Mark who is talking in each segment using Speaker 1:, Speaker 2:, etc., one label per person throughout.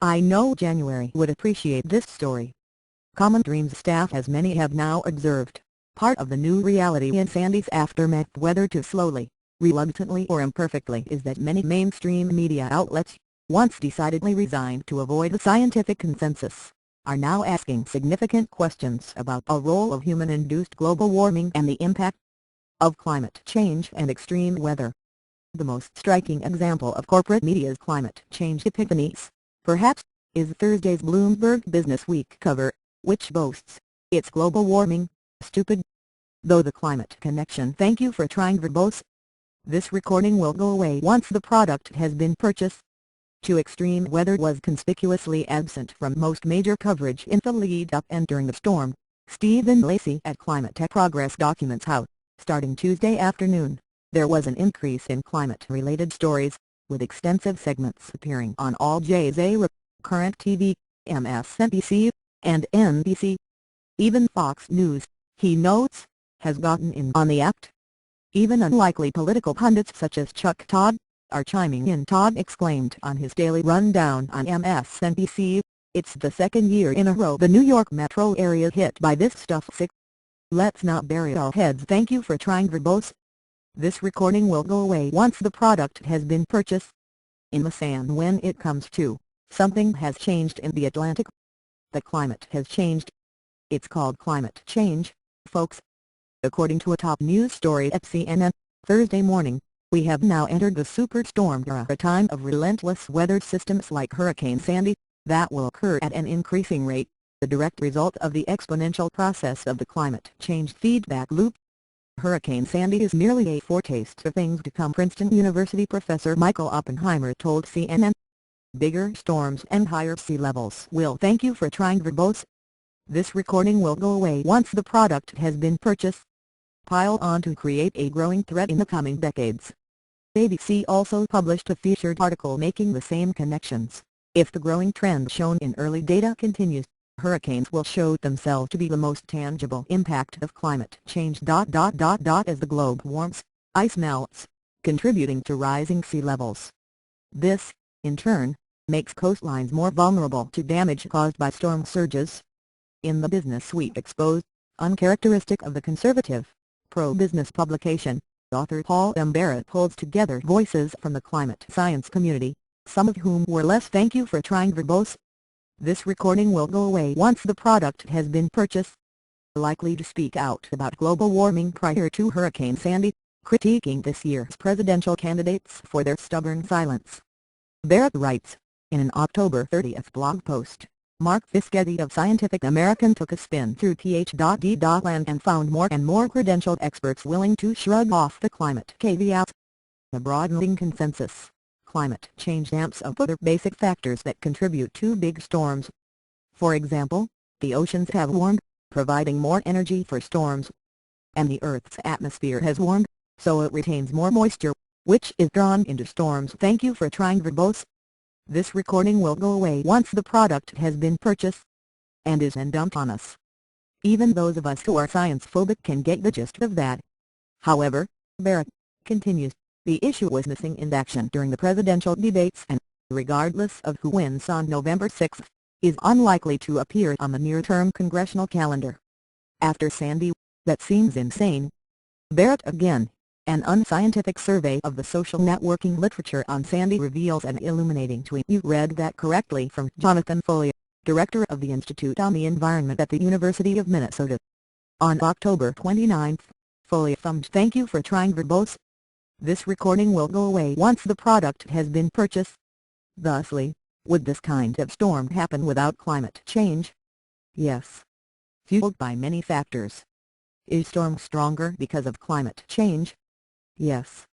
Speaker 1: I know January would appreciate this story. Common Dreams staff, as many have now observed, part of the new reality in Sandy's aftermath, whether too slowly, reluctantly or imperfectly, is that many mainstream media outlets, once decidedly resigned to avoid the scientific consensus, are now asking significant questions about the role of human-induced global warming and the impact of climate change and extreme weather. The most striking example of corporate media's climate change epiphanies, perhaps, is Thursday's Bloomberg Businessweek cover, which boasts, "It's global warming, stupid." Though the climate connection, thank you for trying, verbose. This recording will go away once the product has been purchased. To extreme weather was conspicuously absent from most major coverage in the lead-up and during the storm. Stephen Lacey at Climate Tech Progress documents how, starting Tuesday afternoon, there was an increase in climate-related stories, with extensive segments appearing on Al Jazeera, Current TV, MSNBC, and NBC. Even Fox News, he notes, has gotten in on the act. Even unlikely political pundits such as Chuck Todd are chiming in. Todd exclaimed on his daily rundown on MSNBC, "It's the second year in a row the New York metro area hit by this stuff. Sick. Let's not bury our heads. Thank you for trying, verbose." This recording will go away once the product has been purchased. In the sand, when it comes to, something has changed in the Atlantic. The climate has changed. It's called climate change, folks. According to a top news story at CNN, Thursday morning, we have now entered the superstorm era, a time of relentless weather systems like Hurricane Sandy, that will occur at an increasing rate, the direct result of the exponential process of the climate change feedback loop. Hurricane Sandy is merely a foretaste of things to come, Princeton University professor Michael Oppenheimer told CNN. Bigger storms and higher sea levels will, thank you for trying, verbose. This recording will go away once the product has been purchased. Pile on to create a growing threat in the coming decades. ABC also published a featured article making the same connections. If the growing trend shown in early data continues, hurricanes will show themselves to be the most tangible impact of climate change. As the globe warms, ice melts, contributing to rising sea levels. This, in turn, makes coastlines more vulnerable to damage caused by storm surges. In the Businessweek exposed, uncharacteristic of the conservative, pro-business publication, author Paul M. Barrett pulls together voices from the climate science community, some of whom were less, thank you for trying, verbose. This recording will go away once the product has been purchased. Likely to speak out about global warming prior to Hurricane Sandy, critiquing this year's presidential candidates for their stubborn silence. Barrett writes, in an October 30th blog post, Mark Fischetti of Scientific American took a spin through th.d.land and found more and more credentialed experts willing to shrug off the climate caveats. The broadening consensus, climate change amps up other basic factors that contribute to big storms. For example, the oceans have warmed, providing more energy for storms. And the Earth's atmosphere has warmed, so it retains more moisture, which is drawn into storms. Thank you for trying, verbose. This recording will go away once the product has been purchased and is then dumped on us. Even those of us who are science-phobic can get the gist of that. However, Barrett continues, the issue was missing in action during the presidential debates and, regardless of who wins on November 6, is unlikely to appear on the near-term congressional calendar. After Sandy, that seems insane. Barrett again. An unscientific survey of the social networking literature on Sandy reveals an illuminating tweet. You read that correctly, from Jonathan Foley, director of the Institute on the Environment at the University of Minnesota. On October 29, Foley thumbed, thank you for trying, verbose. This recording will go away once the product has been purchased. Thusly, would this kind of storm happen without climate change? Yes. Fueled by many factors. Is storm stronger because of climate change? Yes.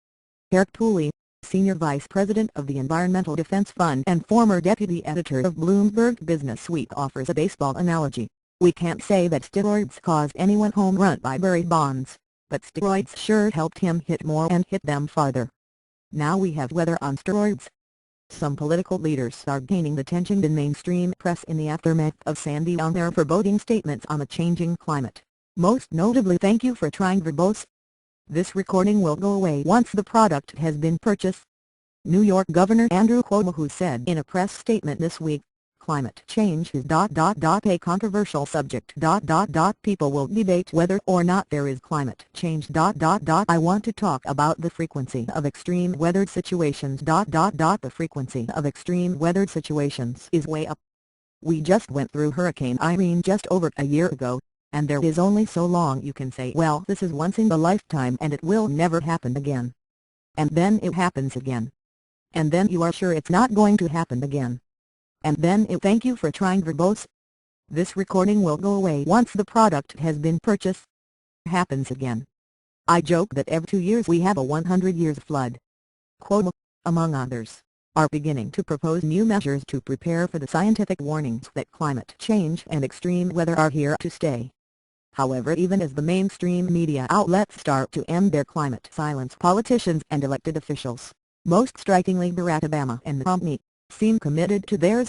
Speaker 1: Eric Pooley, Senior Vice President of the Environmental Defense Fund and former Deputy Editor of Bloomberg Businessweek, offers a baseball analogy. We can't say that steroids caused anyone home run by Barry Bonds, but steroids sure helped him hit more and hit them farther. Now we have weather on steroids. Some political leaders are gaining attention in mainstream press in the aftermath of Sandy on their foreboding statements on the changing climate. Most notably, thank you for trying, verbose. This recording will go away once the product has been purchased. New York Governor Andrew Cuomo, who said in a press statement this week, climate change is ... a controversial subject ... People will debate whether or not there is climate change ... I want to talk about the frequency of extreme weather situations ... The frequency of extreme weather situations is way up. We just went through Hurricane Irene just over a year ago, and there is only so long you can say, well, this is once in a lifetime and it will never happen again. And then it happens again. And then you are sure it's not going to happen again. And then it thank you for trying verbose. This recording will go away once the product has been purchased. Happens again. I joke that every 2 years we have a 100 years flood. Cuomo, among others, are beginning to propose new measures to prepare for the scientific warnings that climate change and extreme weather are here to stay. However, even as the mainstream media outlets start to end their climate silence, politicians and elected officials, most strikingly Barack Obama and the company, seem committed to theirs.